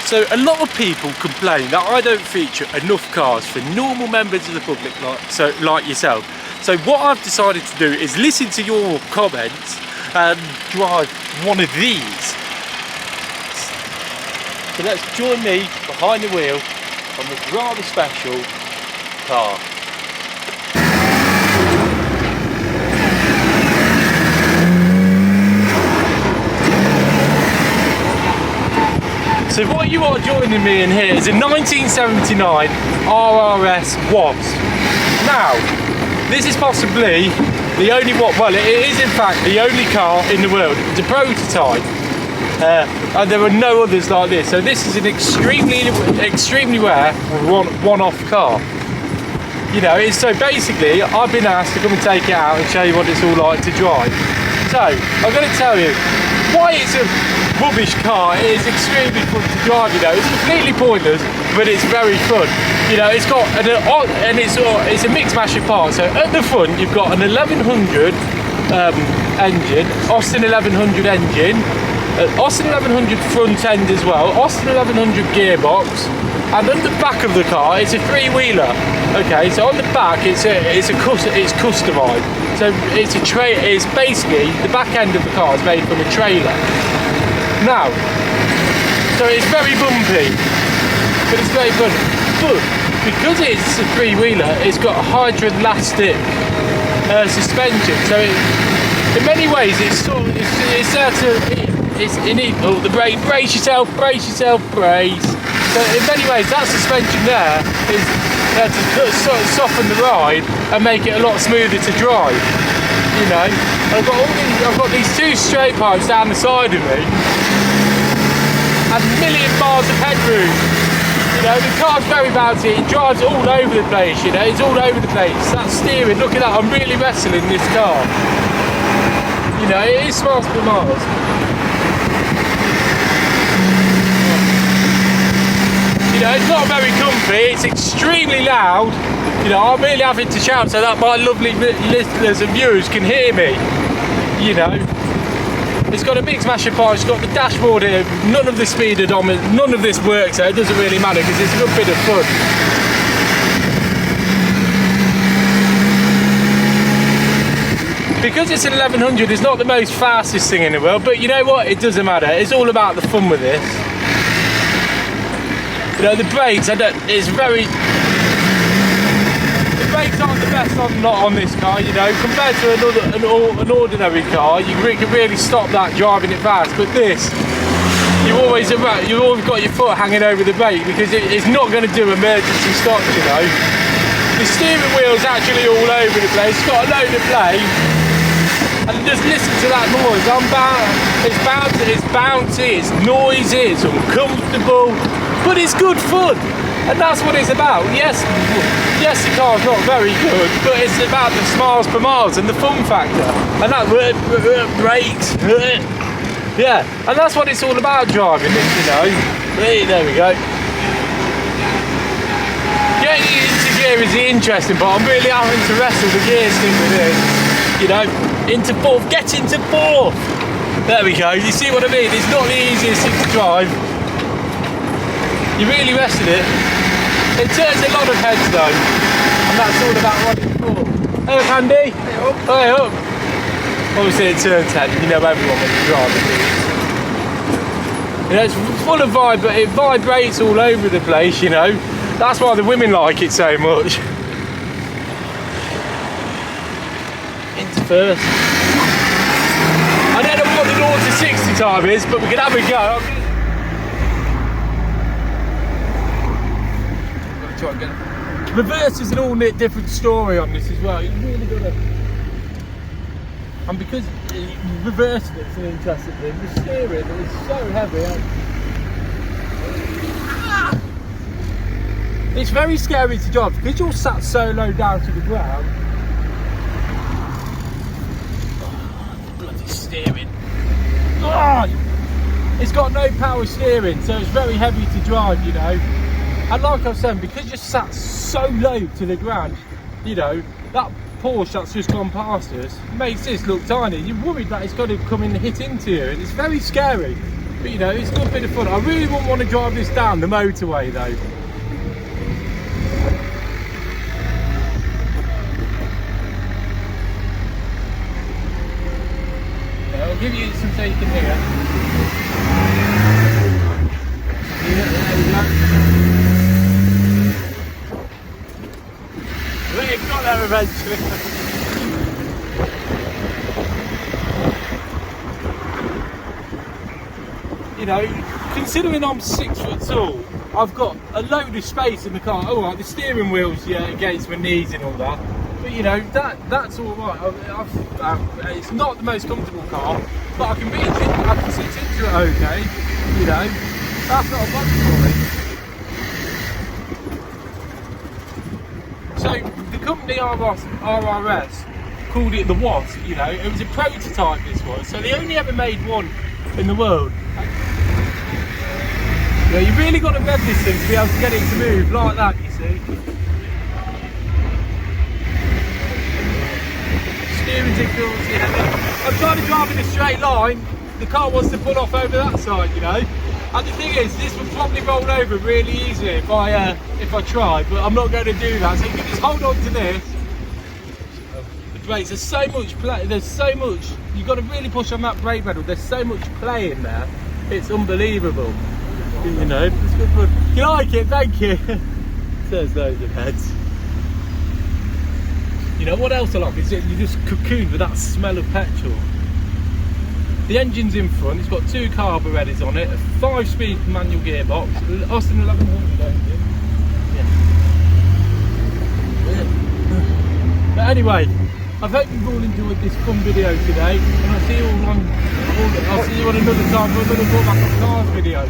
So a lot of people complain that I don't feature enough cars for normal members of the public like yourself. So what I've decided to do is listen to your comments and drive one of these. So let's join me behind the wheel on this rather special car. So what you are joining me in here is a 1979 RRS Wasp. Now, this is possibly the only well, it is in fact the only car in the world. It's a prototype, and there are no others like this. So this is an extremely rare one-off car. You know, so basically I've been asked to come and take it out and show you what it's all like to drive. So I'm going to tell you why it's a rubbish car. It is extremely fun to drive. You know, it's completely pointless, but it's very fun. You know, it's got it's a mixed mash of parts. So at the front you've got an 1100 engine, Austin 1100 engine, Austin 1100 front end as well, Austin 1100 gearbox, and on the back of the car it's a three-wheeler. Okay, so on the back it's customised. So it's basically the back end of the car is made from a trailer. Now, so it's very bumpy, but it's very fun. But because it's a three-wheeler, it's got a hydroelastic suspension. So in many ways, the brake. Brace yourself. So in many ways, that suspension there is there to sort of soften the ride and make it a lot smoother to drive. You know, I've got these two straight pipes down the side of me, and a million miles of headroom. You know, the car's very bouncy, it drives all over the place, you know, it's all over the place. That steering, look at that, I'm really wrestling this car. You know, it is miles per miles. You know, it's not very comfy, it's extremely loud. You know, I'm really having to shout so that my lovely listeners and viewers can hear me. You know, it's got a mixed mash of parts, it's got the dashboard here, none of the speed odometer, none of this works, so it doesn't really matter because it's a good bit of fun. Because it's an 1100, it's not the most fastest thing in the world, but you know what, it doesn't matter, it's all about the fun with this. You know, the brakes, brakes aren't the best on this car, you know, compared to an ordinary car. You can really stop that driving it fast, but this, you've always got your foot hanging over the brake because it's not going to do emergency stops, you know. The steering wheel's actually all over the place, it's got a load of play, and just listen to that noise. It's bouncy, it's noisy, it's uncomfortable, but it's good fun. And that's what it's about. Yes, the car's not very good, but it's about the miles per miles and the fun factor. And that brakes. Yeah, and that's what it's all about driving it, you know. There we go. Getting into gear is the interesting part. I'm really having to wrestle the gear stick with this. You know, into fourth, get into fourth. There we go. You see what I mean? It's not the easiest thing to drive. You really wrestle it. It turns a lot of heads though, and that's all about what it's for. Hey up, Andy. Hey up. Hey up. Obviously it turns head, you know everyone when you drive it. You know, it's full of vibe, but it vibrates all over the place, you know. That's why the women like it so much. Into first. I don't know what the 0 to 60 time is, but we can have a go. Reverse is an all different story on this as well. You really got to, and because reversing it's an interesting thing. The steering is so heavy. It's very scary to drive because you're sat so low down to the ground. Oh, bloody steering! Oh, it's got no power steering, so it's very heavy to drive. You know. And like I was saying, because you're sat so low to the ground, you know, that Porsche that's just gone past us makes this look tiny. You're worried that it's going to come in and hit into you, and it's very scary. But you know, it's a good bit of fun. I really wouldn't want to drive this down the motorway though. Yeah, I'll give you some taking here. Yeah, there we go. We got there eventually. You know, considering I'm 6 foot tall, I've got a load of space in the car. All right, the steering wheel's against my knees and all that, but you know that's all right. It's not the most comfortable car, but I can sit into it okay. You know, that's not a bother for me. So the company RRS called it the Wasp. You know, it was a prototype. This was, so they only ever made one in the world. Yeah, you really got to rev this thing to be able to get it to move like that, you see. Steering tickles, yeah. I'm trying to drive in a straight line, the car wants to pull off over that side, you know. And the thing is, this would probably roll over really easily if I try, but I'm not going to do that. So you can just hold on to this. The brakes, there's so much play, you've got to really push on that brake pedal, there's so much play in there, it's unbelievable. You know, it's good fun. You like it? Thank you. There's loads of heads. You know what else I like is you just cocooned with that smell of petrol. The engine's in front, it's got 2 carburetors on it, a 5-speed manual gearbox, Austin 1100 engine. Yeah. But anyway, I hope you've all enjoyed this fun video today, and I'll see you on another time for another Cormac on Cars video.